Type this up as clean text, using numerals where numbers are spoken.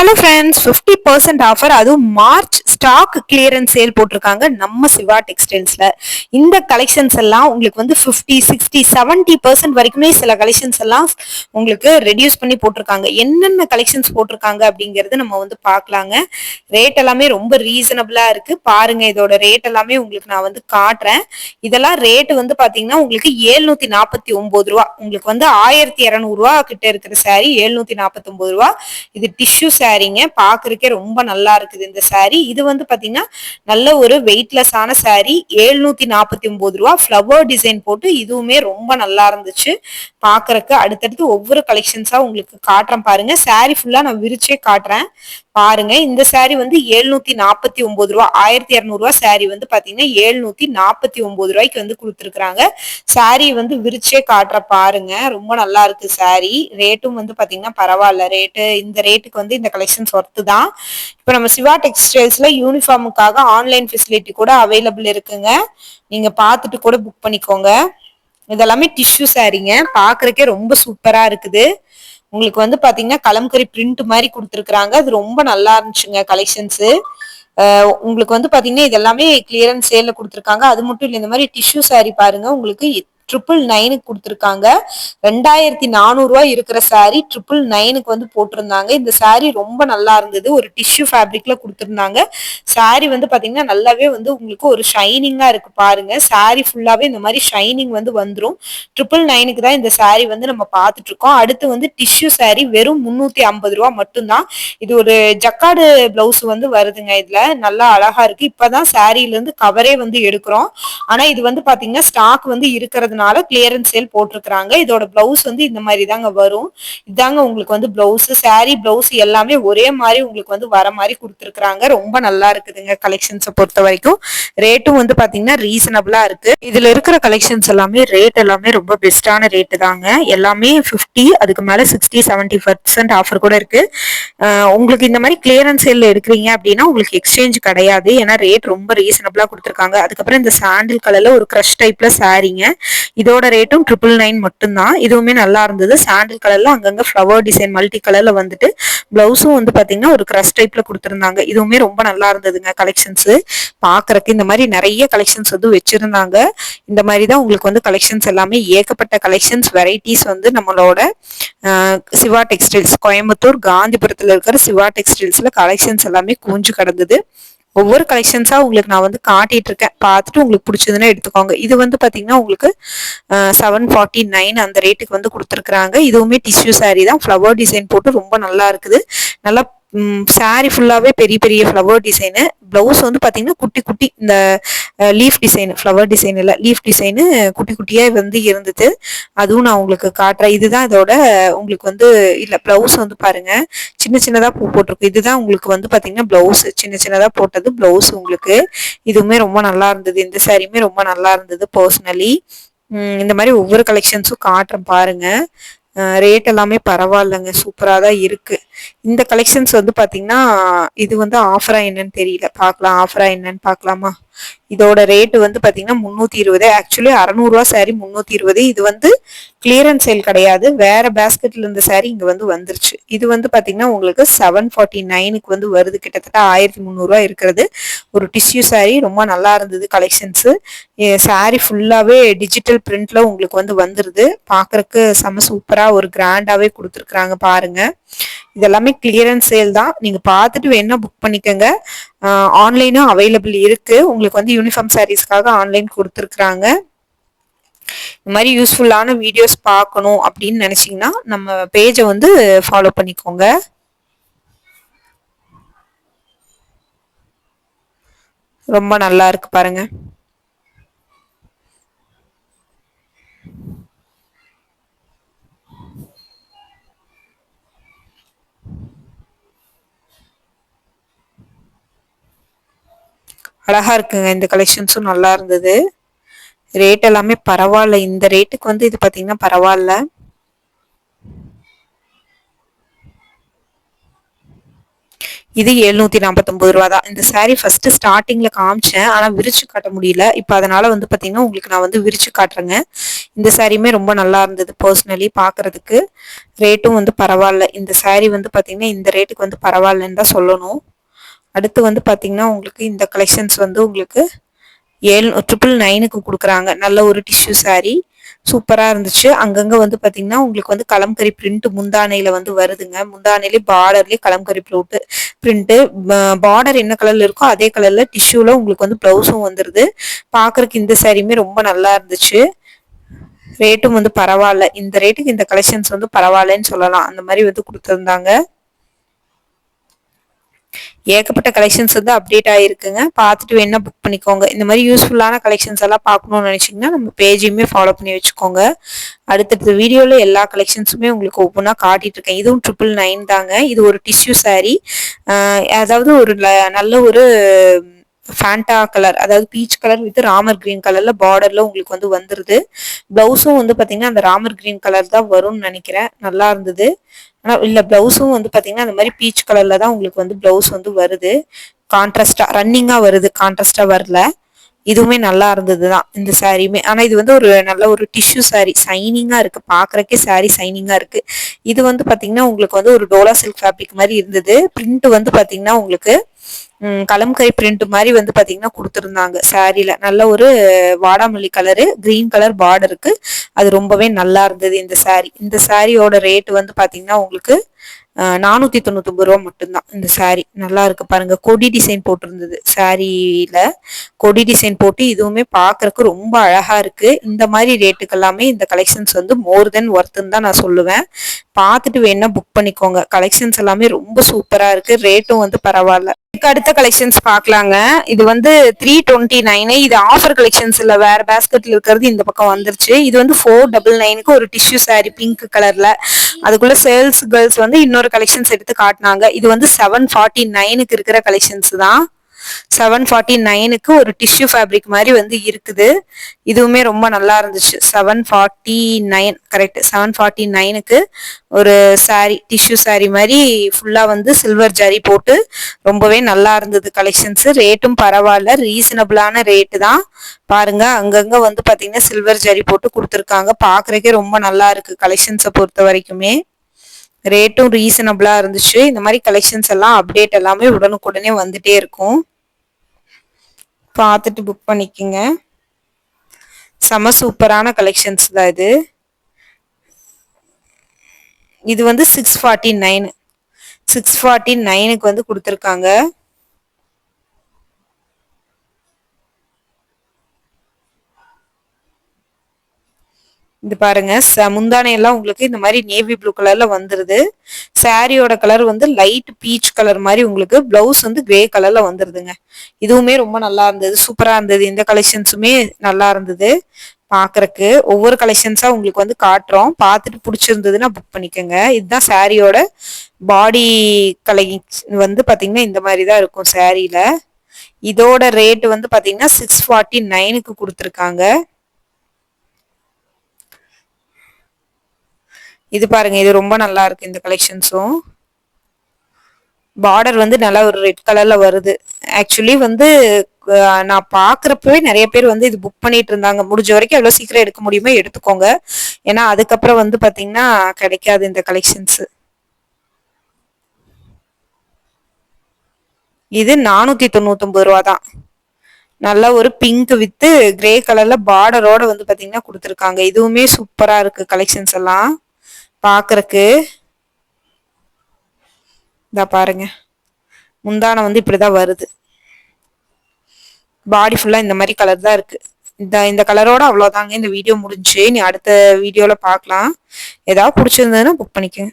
Hello friends, 50% offer, அதுவும் March stock clearance sale போட்டிருக்காங்க நம்ம சிவா டெக்ஸ்டைல்ஸ்ல. இந்த கலெக்ஷன்ஸ் எல்லாம் உங்களுக்கு வந்து 50, 60, 70% வரைக்குமே சில கலெக்ஷன்ஸ் எல்லாம் உங்களுக்கு ரெடியூஸ் பண்ணி போட்டிருக்காங்க. என்னென்ன கலெக்ஷன்ஸ் போட்டிருக்காங்க அப்படிங்கறது நம்ம வந்து பார்க்கலாங்க. ரேட் எல்லாமே ரொம்ப ரீசனபிளா இருக்கு. பாருங்க, இதோட ரேட் எல்லாமே உங்களுக்கு நான் வந்து காட்டுறேன். இதெல்லாம் ரேட் வந்து பாத்தீங்கன்னா உங்களுக்கு 749 ரூபா. உங்களுக்கு வந்து 1200 ரூபா கிட்ட இருக்கிற சாரி 749 ரூபா. இது டிஷ்யூ சாரீங்க. பாக்குறதுக்கே ரொம்ப நல்லா இருக்குது இந்த சாரி. இது வந்து பாத்தீங்கன்னா நல்ல ஒரு வெயிட்லெஸ் ஆன சாரி. 749 ரூபா. ஃபிளவர் டிசைன் போட்டு இதுவுமே ரொம்ப நல்லா இருந்துச்சு பாக்குறதுக்கு. அடுத்தடுத்து ஒவ்வொரு கலெக்ஷன்ஸா உங்களுக்கு காட்டுறேன் பாருங்க. சாரி ஃபுல்லா நான் விரிச்சே காட்டுறேன் பாருங்க. இந்த சாரி வந்து 749 ரூபா. 1200 ரூபா சாரி வந்து பாத்தீங்கன்னா 749 ரூபாய்க்கு வந்து கொடுத்துருக்காங்க. சாரி வந்து விரிச்சே காட்டுற பாருங்க. ரொம்ப நல்லா இருக்கு சாரி. ரேட்டும் வந்து பாத்தீங்கன்னா பரவாயில்ல. இந்த ரேட்டுக்கு வந்து இந்த கலெக்ஷன்ஸ் ஒர்த்து தான். இப்ப நம்ம சிவா டெக்ஸ்டைல்ஸ்ல யூனிஃபார்முக்காக ஆன்லைன் ஃபெசிலிட்டி கூட அவைலபிள் இருக்குங்க. நீங்க பார்த்துட்டு கூட புக் பண்ணிக்கோங்க. இதெல்லாமே டிஷ்யூ சாரீங்க. பாக்குறதுக்கே ரொம்ப சூப்பரா இருக்குது. உங்களுக்கு வந்து பாத்தீங்கன்னா கலம்கரி பிரிண்ட் மாதிரி கொடுத்துருக்காங்க. அது ரொம்ப நல்லா இருந்துச்சுங்க கலெக்ஷன்ஸ். உங்களுக்கு வந்து பாத்தீங்கன்னா இது எல்லாமே கிளியரன்ஸ் சேல்ல கொடுத்துருக்காங்க. அது மட்டும் இல்ல, இந்த மாதிரி டிஷ்யூ சாரி பாருங்க, உங்களுக்கு 999 கொடுத்துருக்காங்க. 2400 ரூபாய் இருக்கிற சாரி 999 வந்து போட்டிருந்தாங்க. இந்த சாரி ரொம்ப நல்லா இருந்தது. ஒரு டிஷ்யூ ஃபேப்ரிக்ல கொடுத்திருந்தாங்க. சாரி வந்து பாத்தீங்கன்னா நல்லாவே வந்து உங்களுக்கு ஒரு ஷைனிங்கா இருக்கு பாருங்க. சாரி ஃபுல்லாவே இந்த மாதிரி ஷைனிங் வந்து வந்துரும். 999க்கு தான் இந்த சாரி வந்து நம்ம பார்த்துட்டு இருக்கோம். அடுத்து வந்து டிஷ்யூ சாரி வெறும் 350 ரூபாய் மட்டும்தான். இது ஒரு ஜக்கார்டு பிளவுஸ் வந்து வருதுங்க. இதுல நல்லா அழகா இருக்கு. இப்பதான் சாரில இருந்து கவரே வந்து எடுக்கிறோம். ஆனா இது வந்து பாத்தீங்கன்னா ஸ்டாக் வந்து இருக்கிறதுனால கிளியரன்ஸ் சேல் போட்டிருக்காங்க. இதோட பிளவுஸ் வந்து இந்த மாதிரி தாங்க வரும். இதாங்க உங்களுக்கு வந்து பிளவுஸ். சாரி பிளவுஸ் எல்லாமே ஒரே மாதிரி உங்களுக்கு வந்து வர மாதிரி கொடுத்துருக்காங்க. ரொம்ப நல்லா இருக்குதுங்க கலெக்ஷன்ஸை பொறுத்த வரைக்கும். ரேட்டும் வந்து பாத்தீங்கன்னா ரீசனபிளா இருக்கு. இதுல இருக்கிற கலெக்ஷன்ஸ் எல்லாமே ரேட் எல்லாமே ரொம்ப பெஸ்டான ரேட்டு தாங்க. எல்லாமே 50, அதுக்கு மேல 60, 70% ஆஃபர் கூட இருக்கு. உங்களுக்கு இந்த மாதிரி கிளியரன்ஸ் சேல்ல எடுக்கிறீங்க அப்படின்னா உங்களுக்கு எக்ஸ்சேஞ்ச் கிடையாது. ஏன்னா ரேட் ரொம்ப ரீசனபிளா கொடுத்துருக்காங்க. அதுக்கப்புறம் இந்த சாண்டில் கலர்ல ஒரு கிரஷ் டைப்ல சாரீங்க. இதோட ரேட்டும் 999 மட்டும்தான். இதுவுமே நல்லா இருந்தது. சாண்டில் கலர்ல அங்கங்க ஃபிளவர் டிசைன் மல்டி கலர்ல வந்துட்டு பிளவுஸும் வந்து பாத்தீங்கன்னா ஒரு கிரஷ் டைப்ல கொடுத்திருந்தாங்க. இதுவுமே ரொம்ப நல்லா இருந்ததுங்க கலெக்ஷன்ஸ். பாக்குறதுக்கு இந்த மாதிரி நிறைய கலெக்ஷன்ஸ் வந்து வச்சிருந்தாங்க. இந்த மாதிரி தான் உங்களுக்கு வந்து கலெக்ஷன்ஸ் எல்லாமே ஏகப்பட்ட கலெக்ஷன்ஸ் வெரைட்டிஸ் வந்து நம்மளோட சிவா டெக்ஸ்டைல்ஸ் கோயம்புத்தூர் காந்திபுரத்துல இருக்கிற சிவா டெக்ஸ்டைல்ஸ்ல கலெக்ஷன்ஸ் எல்லாமே குஞ்சு கிடந்தது. ஒவ்வொரு கலெக்ஷன்ஸா உங்களுக்கு நான் வந்து காட்டிட்டு இருக்கேன். பார்த்துட்டு உங்களுக்கு பிடிச்சதுன்னா எடுத்துக்கோங்க. இது வந்து பாத்தீங்கன்னா உங்களுக்கு 749 அந்த ரேட்டுக்கு வந்து கொடுத்துருக்காங்க. இதுவுமே டிஷ்யூ சாரி தான். ஃபிளவர் டிசைன் போட்டு ரொம்ப நல்லா இருக்குது. நல்லா சாரி ஃபுல்லாவே பெரிய பெரிய ஃபிளவர் டிசைனு. பிளவுஸ் வந்து பாத்தீங்கன்னா குட்டி குட்டி இந்த லீஃப் டிசைன், ஃபிளவர் டிசைன் இல்ல, லீஃப் டிசைனு குட்டி குட்டியா வந்து இருந்தது. அதுவும் நான் உங்களுக்கு காட்டுறேன். இதுதான் இதோட உங்களுக்கு வந்து இல்ல பிளவுஸ் வந்து பாருங்க, சின்ன சின்னதா பூ போட்டிருக்கு. இதுதான் உங்களுக்கு வந்து பாத்தீங்கன்னா பிளவுஸ், சின்ன சின்னதா போட்டது பிளவுஸ் உங்களுக்கு. இதுவுமே ரொம்ப நல்லா இருந்தது. இந்த சாரியுமே ரொம்ப நல்லா இருந்தது பர்சனலி. இந்த மாதிரி ஒவ்வொரு கலெக்ஷன்ஸும் காட்டுறேன் பாருங்க. ரேட் எல்லாமே பரவாயில்லைங்க, சூப்பரா தான் இருக்கு. இந்த கலெக்ஷன்ஸ் வந்து பாத்தீங்கன்னா இது வந்து ஆஃபரா என்னன்னு தெரியல. பார்க்கலாம், ஆஃபரா என்னன்னு பார்க்கலாமா. இதோட ரேட் வந்து பாத்தீங்கன்னா 320. ஆக்சுவலி 600 ரூபா சாரி 320. இது வந்து கிளியரன்ஸ் சேல் கிடையாது. வேற பேஸ்கெட்ல இருந்த சாரி இங்க வந்து வந்துருச்சு. இது வந்து பாத்தீங்கன்னா உங்களுக்கு 749க்கு வந்து வருது. கிட்டத்தட்ட 1300 ரூபாய் இருக்கிறது. ஒரு டிஷ்யூ சாரி ரொம்ப நல்லா இருந்தது கலெக்ஷன்ஸ். சாரி ஃபுல்லாவே டிஜிட்டல் பிரிண்ட்ல உங்களுக்கு வந்து வந்துருது. பாக்குறதுக்கு செம சூப்பரா ஒரு கிராண்டாவே கொடுத்துருக்காங்க பாருங்க. இதெல்லாமே கிளியரன்ஸ் சேல் தான். நீங்க பார்த்துட்டு வேணா புக் பண்ணிக்கோங்க. ஆன்லைனும் அவைலபிள் இருக்கு. உங்களுக்கு வந்து யூனிஃபார்ம் சாரீஸ்க்காக ஆன்லைன் கொடுத்துருக்காங்க. இந்த மாதிரி யூஸ்ஃபுல்லான வீடியோஸ் பார்க்கணும் அப்படின்னு நினைச்சீங்கன்னா நம்ம பேஜை வந்து ஃபாலோ பண்ணிக்கோங்க. ரொம்ப நல்லா இருக்கு பாருங்க. அழகா இருக்குங்க. இந்த கலெக்ஷன்ஸும் நல்லா இருந்தது. ரேட் எல்லாமே பரவாயில்ல. இந்த ரேட்டுக்கு வந்து இது பாத்தீங்கன்னா பரவாயில்ல. இது 749 ரூபா தான். இந்த saree ஃபர்ஸ்ட் ஸ்டார்டிங்ல காமிச்சேன், ஆனா விரிச்சு காட்ட முடியல. இப்போ அதனால வந்து பாத்தீங்கன்னா உங்களுக்கு நான் வந்து விரிச்சு காட்டுறேங்க. இந்த சாரியுமே ரொம்ப நல்லா இருந்தது பர்சனலி பாக்குறதுக்கு. ரேட்டும் வந்து பரவாயில்ல. இந்த saree வந்து பாத்தீங்கன்னா இந்த ரேட்டுக்கு வந்து பரவாயில்லன்னு தான் சொல்லணும். அடுத்து வந்து பாத்தீங்கன்னா உங்களுக்கு இந்த கலெக்ஷன்ஸ் வந்து உங்களுக்கு 999க்கு கொடுக்குறாங்க. நல்ல ஒரு டிஷ்யூ saree சூப்பரா இருந்துச்சு. அங்கங்க வந்து பாத்தீங்கன்னா உங்களுக்கு வந்து கலம்கரி பிரிண்ட் முந்தானையில வந்து வருதுங்க. முந்தானையிலே பார்டர்லயே கலம்கரி பிரிண்ட். பார்டர் என்ன கலர்ல இருக்கோ அதே கலர்ல டிஷ்யூல உங்களுக்கு வந்து பிளவுஸும் வந்துருது. பாக்குறதுக்கு இந்த சாரியுமே ரொம்ப நல்லா இருந்துச்சு. ரேட்டும் வந்து பரவாயில்ல. இந்த ரேட்டுக்கு இந்த கலெக்ஷன்ஸ் வந்து பரவாயில்லன்னு சொல்லலாம். அந்த மாதிரி வந்து கொடுத்துருந்தாங்க. ஏகப்பட்ட கலெக்ஷன்ஸ் வந்து அப்டேட் ஆயிருக்குங்க. பார்த்துட்டு வேணா புக் பண்ணிக்கோங்க. இந்த மாதிரி யூஸ்ஃபுல்லான கலெக்ஷன்ஸ் எல்லாம் பார்க்கணும்னு நினைச்சீங்கன்னா நம்ம பேஜையுமே ஃபாலோ பண்ணி வச்சுக்கோங்க. அடுத்தடுத்த வீடியோல எல்லா கலெக்ஷன்ஸுமே உங்களுக்கு ஒவ்வொன்றா காட்டிட்டு இருக்கேன். இதுவும் 999 தாங்க. இது ஒரு டிஷ்யூ saree. அதாவது ஒரு நல்ல ஒரு ஃபேண்டா கலர், அதாவது peach colour with Ramar green கலர்ல பார்டர்ல உங்களுக்கு வந்து வந்துருது. பிளவுஸும் வந்து பாத்தீங்கன்னா அந்த ராமர் கிரீன் கலர் தான் வரும்னு நினைக்கிறேன். நல்லா இருந்தது. ஆனா இல்ல, பிளவுஸும் வந்து பாத்தீங்கன்னா அந்த மாதிரி பீச் கலர்ல தான் உங்களுக்கு வந்து பிளவுஸ் வந்து வருது. கான்ட்ராஸ்டா ரன்னிங்கா வருது, கான்ட்ராஸ்டா வரல. இதுவுமே நல்லா இருந்ததுதான் இந்த சாரியுமே. ஆனா இது வந்து ஒரு நல்ல ஒரு டிஷ்யூ saree, சைனிங்கா இருக்கு. பாக்குறக்கே saree சைனிங்கா இருக்கு. இது வந்து பாத்தீங்கன்னா உங்களுக்கு வந்து ஒரு டோலா சில்க் ஃபேப்ரிக் மாதிரி இருந்தது. பிரிண்ட் வந்து பாத்தீங்கன்னா உங்களுக்கு கலம்கரி பிரிண்ட் மாதிரி வந்து பாத்தீங்கன்னா கொடுத்துருந்தாங்க சாரில. நல்ல ஒரு வாடாமல்லி கலரு, கிரீன் கலர் பார்டருக்கு. அது ரொம்பவே நல்லா இருந்தது இந்த saree. இந்த சாரியோட ரேட் வந்து பாத்தீங்கன்னா உங்களுக்கு 499 ரூபா மட்டும்தான். இந்த saree நல்லா இருக்கு பாருங்க. கொடி டிசைன் போட்டிருந்தது சாரியில. கொடி டிசைன் போட்டு இதுவுமே பாக்குறதுக்கு ரொம்ப அழகா இருக்கு. இந்த மாதிரி ரேட்டுக்கு எல்லாமே இந்த கலெக்ஷன்ஸ் வந்து மோர் தென் ஒர்த்துன்னு தான் நான் சொல்லுவேன். பார்த்துட்டு வேணா புக் பண்ணிக்கோங்க. கலெக்ஷன்ஸ் எல்லாமே ரொம்ப சூப்பரா இருக்கு. ரேட்டும் வந்து பரவாயில்ல. இதுக்கு அடுத்த கலெக்ஷன்ஸ் பாக்கலாங்க. இது வந்து 329. இது ஆஃபர் கலெக்ஷன்ஸ் இல்ல, வேற பேஸ்கெட்ல இருக்கிறது இந்த பக்கம் வந்துருச்சு. இது வந்து 499க்கு ஒரு டிஷ்யூ saree பிங்க் கலர்ல. அதுக்குள்ள சேல்ஸ் கேர்ள்ஸ் வந்து இன்னொரு கலெக்ஷன்ஸ் எடுத்து காட்டினாங்க. இது வந்து 749க்கு இருக்கிற கலெக்ஷன்ஸ் தான். 749க்கு ஒரு டிஷ்யூ ஃபேப்ரிக் மாதிரி வந்து இருக்குது. இதுவுமே ரொம்ப நல்லா இருந்துச்சு. 749 கரெக்ட். 749க்கு ஒரு saree, டிஷ்யூ saree மாதிரி ஃபுல்லா வந்து சில்வர் ஜரி போட்டு ரொம்பவே நல்லா இருந்தது கலெக்ஷன்ஸ். ரேட்டும் பரவாயில்ல, ரீசனபிளான ரேட்டு தான். பாருங்க அங்கங்க வந்து பாத்தீங்கன்னா சில்வர் ஜரி போட்டு கொடுத்துருக்காங்க. பாக்குறதுக்கே ரொம்ப நல்லா இருக்கு கலெக்ஷன்ஸை பொறுத்த வரைக்குமே. ரேட்டும் ரீசனபிளா இருந்துச்சு. இந்த மாதிரி கலெக்ஷன்ஸ் எல்லாம் அப்டேட் எல்லாமே உடனுக்குடனே வந்துட்டே இருக்கும். பார்த்துட்டு புக் பண்ணிக்கோங்க. செம சூப்பரான கலெக்ஷன்ஸ் தான் இது. இது வந்து 649க்கு வந்து கொடுத்துருக்காங்க. இது பாருங்க, முந்தானை எல்லாம் உங்களுக்கு இந்த மாதிரி நேவி ப்ளூ கலர்ல வந்துருது. சாரியோட கலர் வந்து லைட் பீச் கலர் மாதிரி, உங்களுக்கு பிளவுஸ் வந்து கிரே கலர்ல வந்துருதுங்க. இதுவுமே ரொம்ப நல்லா இருந்தது, சூப்பரா இருந்தது. இந்த கலெக்ஷன்ஸுமே நல்லா இருந்தது. பாக்குறக்கு ஒவ்வொரு கலெக்ஷன்ஸா உங்களுக்கு வந்து காட்டுறோம். பார்த்துட்டு பிடிச்சிருந்ததுன்னா புக் பண்ணிக்கோங்க. இதுதான் சாரியோட பாடி கலெக்ஷன் வந்து பாத்தீங்கன்னா இந்த மாதிரி தான் இருக்கும் சாரியில. இதோட ரேட் வந்து பாத்தீங்கன்னா 649க்கு கொடுத்துருக்காங்க. இது பாருங்க, இது ரொம்ப நல்லா இருக்கு. இந்த கலெக்ஷன்ஸும் பார்டர் வந்து நல்லா ஒரு ரெட் கலர்ல வருது. ஆக்சுவலி வந்து நான் பாக்குறப்பவே நிறைய பேர் வந்து இது புக் பண்ணிட்டு இருந்தாங்க. முடிஞ்ச வரைக்கும் எவ்வளவு சீக்கிரம் எடுக்க முடியுமோ எடுத்துக்கோங்க. ஏன்னா அதுக்கப்புறம் வந்து பாத்தீங்கன்னா கிடைக்காது இந்த கலெக்ஷன்ஸ். இது 499 ரூபா தான். நல்ல ஒரு பிங்க் வித் கிரே கலர்ல பார்டரோட வந்து பாத்தீங்கன்னா கொடுத்துருக்காங்க. இதுவுமே சூப்பரா இருக்கு கலெக்ஷன்ஸ் எல்லாம் பாக்குறக்கு. இதா பாருங்க, முந்தானை வந்து இப்படிதான் வருது. பாடி ஃபுல்லா இந்த மாதிரி கலர் தான் இருக்கு. இந்த கலரோட அவ்வளவுதாங்க இந்த வீடியோ முடிஞ்சு. நீ அடுத்த வீடியோல பாக்கலாம். ஏதாவது பிடிச்சிருந்ததுன்னா புக் பண்ணிக்கோங்க.